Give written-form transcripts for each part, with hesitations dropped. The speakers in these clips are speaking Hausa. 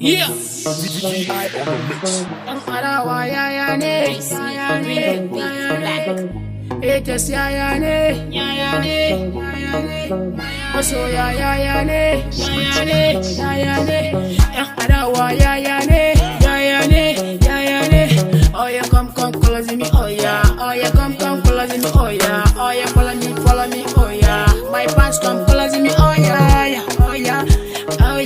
Yeah. Yan arawa yaya ne, Etas yaya ne, masoya yaya ne, yan arawa yaya ne, oh yeah, come close me, oh yeah, come close me, oh yeah, follow me, oh yeah, my fans come close me, oh yeah,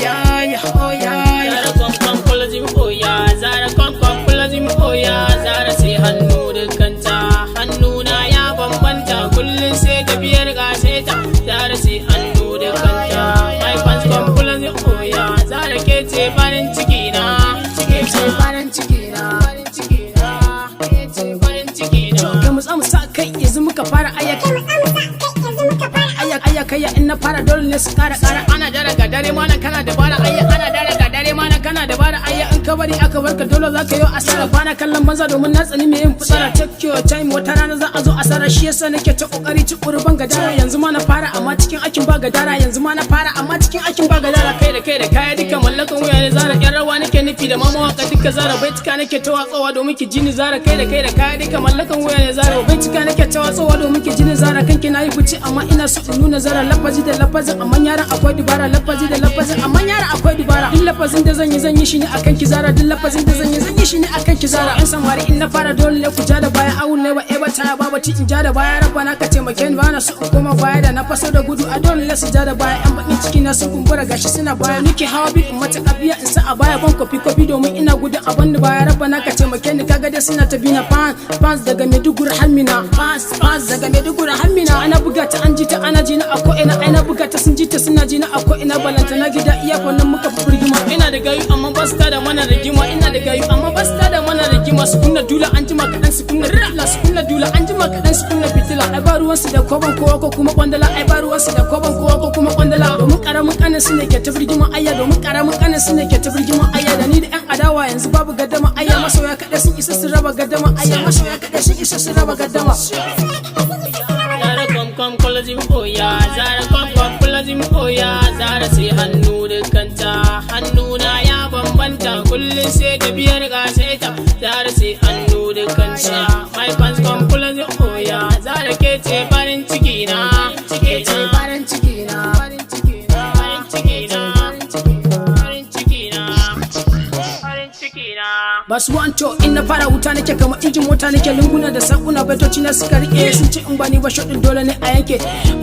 Zara come close me, oh yeah. Zara come close me, oh yeah. Zara sai hannu da kanta, hannu na ya bambanta, kullum sai tafiyar gaseta. Zara sai hannu da kanta, my fans come close me, oh yeah. Zara ke ce farin ciki na, ke ce farin ciki na, ke ce farin ciki na. Ga mu sa kai yanzu muka fara ayyuka in na fara dole ne su kara ana dare ga dare mana kana da bara ana dare ga dare mana kana da bara in ka bari aka barka dole za ka yi asara bana kallon banza domin na tsani mai yin fitsara take your time wata rana za a zo asara shi yasa nake ta kokari ci kurban gadara yanzu ma na fara amma cikin aikin ba gadara yanzu ma na fara amma cikin aikin ba gadara kai da kaya duka mallakan wuya ne zara yan rawa nake nufi da mama waka duka zara baitika nake ta watsowa domin ki jini zara kai da kaya duka mallakan wuya ne zara baitika nake ta watsowa domin ki jini zara kanki nayi fice amma ina so in nuna zara lafazi da lafazin amma yaran akwai dubara lafazi da lafazin amma yaran akwai dubara duk lafazin da zan yi shi ne akan ki zara duk lafazin da zan yi shi ne akan ki zara an samari in na fara dole ne ku ja da baya awun ne ba eba ta ba bati in ja da baya rabba na ka taimake ni bana so in koma baya da na faso da gudu a dole ne su ja da baya yan bakin ciki na sun kumbura gashi suna baya nake hawa bi in mata kabiya in sa a baya ban kofi domin ina gudun abin da baya rabba na ka taimake ni kaga dai suna ta bina fans daga Maiduguri Hamina fans daga Maiduguri Hamina ana buga ta an ji ta ana ji na a ko ina ana buga ta sun ji ta suna ji na a ko ina balanta na gida iya nan muka fi birgima ina da gayu amma ba su da mana rigima ina da gayu amma ba su da mana rigima su kunna dula an jima kaɗan su kunna rila su kunna dula an jima kaɗan su kunna fitila ai ba ruwansu da koban kowa ko kuma kwandala ai ba ruwansu da koban kowa ko kuma kwandala domin karamin kanin su ne ke ta birgima ayya domin karamin kanin su ne ke ta birgima ayya da ni da yan adawa yanzu babu gaddama ayya masoya kaɗai sun isa su raba gaddama ayya masoya kaɗai sun isa su raba gaddama Zara come close me, oh yeah. Zara come close me, oh yeah. Zara sai hannu da kanta, hannu na ya bambanta, kullum sai tafiyar gaseta. Zara sai hannu da kanta, my fans come close me, oh yeah. Zara ke ce farin ciki na, ke ce farin ciki na, farin ciki na, farin ciki na, farin ciki na, farin ciki na. Basu wanto in na fara wuta nake kamar injin mota nake lunguna da sakuna baitoci na suka rike sun ce in bani ba shodin dole ne a yanke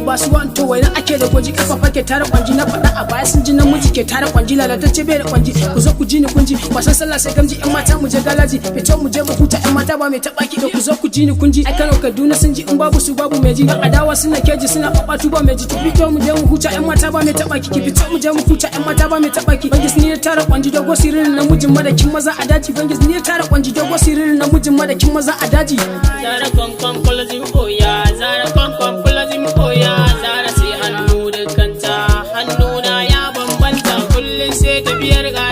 basu wanto wai na ake da goji kafafa ke tare kwanji na faɗa a baya sun ji namiji ke tare kwanji lalatacce bai da kwanji ku zo ku ji ni kunji wasan sallah sai gamji yan mata mu je galaji fito mu je mu huta yan mata ba mai tabaki da ku zo ku ji ni kunji ai Kano Kaduna sun ji in babu su babu mai ji dan adawa suna keji suna babatu ba mai ji fito mu je mu huta yan mata ba mai tabaki ki fito mu je mu huta yan mata ba mai tabaki bangis ni tare kwanji dogo sirrin namijin madakin maza a daji bangis ni tare kwanji dogo sirrin namijin madakin maza a daji Zara come close me, oh yeah. Zara come close me, oh yeah. Zara sai hannu da kanta, hannu na ya bambanta, kullum sai tafiyar ga